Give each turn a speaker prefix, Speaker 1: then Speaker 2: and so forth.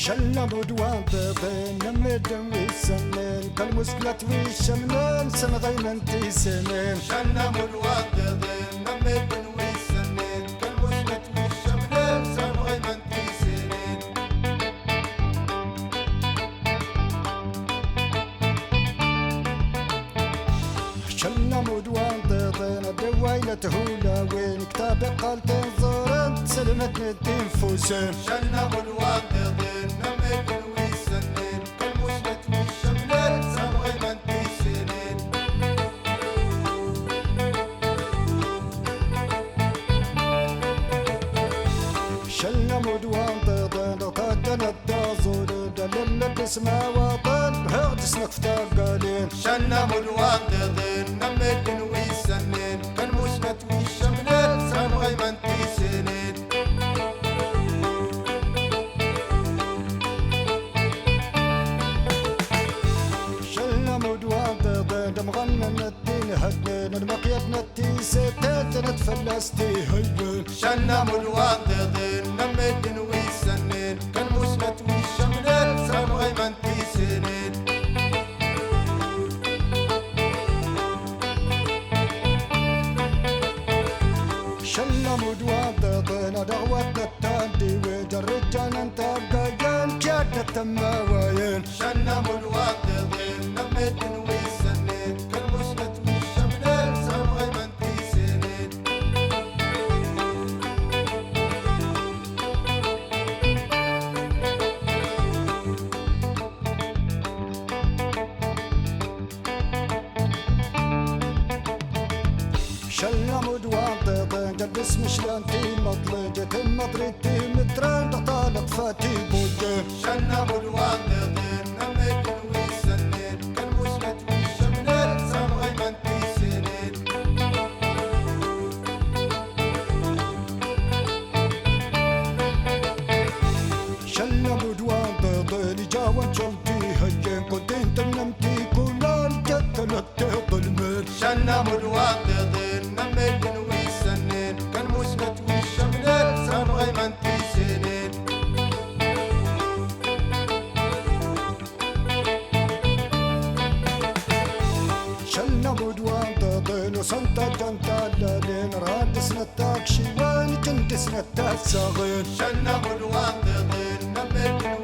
Speaker 1: شلنا بدوان بين نمدن ويسنن كالمسكلة ويشمنن سنغي من تيسنن
Speaker 2: شلنا بدوان بين نمدن ويسنن كالمسكلة ويشمنن سنغي من تيسنن
Speaker 1: شلنا بدوان بين الدوايلة هولا وين كتاب قالتين زورن سلمت ندين فوسن
Speaker 2: شلنا بدوان بين نمدن ويسنن كالمسكلة ويشمنن سنغي من تيسنن
Speaker 1: شلنا بدوان بين طاقنا الدازور دلنا الاسماء وطن بهغد اسمك فتاقالين
Speaker 2: شلنا بدوان بين نمدن ويسنن كالمسكلة ويشمنن سنغي من تيسنن
Speaker 1: شلنا بدوان بين مغنى الدين هجن المقيد نتي ستات نتفلستي هجن
Speaker 2: شلنا بدوان بين نمدن ويسنن كالمسكلة ويشمنن سنغي من تيسنن
Speaker 1: شلنا بدوان بين دعوات التاندي ودرجان انت قايل كاد التماوين
Speaker 2: شلنا بدوان بين نمدن ويسنن كالمسكلة ويشمنن سنغي من تيسنن
Speaker 1: شلنا بدوان بين جلس مشلانتي مطلجة مطريتي متران طالت فاتي بوجه
Speaker 2: شلنا بدوان بين نمدن ويسنن كالمسكلة ويشمنن سنغي من تيسنن
Speaker 1: شلنا بدوان بين جاوان شلتي هجين كنتين تنمتي كلان جتلت ظلمت
Speaker 2: شلنا بدوان بين نمدن ويسنن كالمسكلة ويشمنن سنغي من تيسنن
Speaker 1: شلنا بدوان بين وسنتا جنتا لالين راد سنتاك شيوان جند سنتاك صاغين
Speaker 2: شلنا بدوان بين نمدن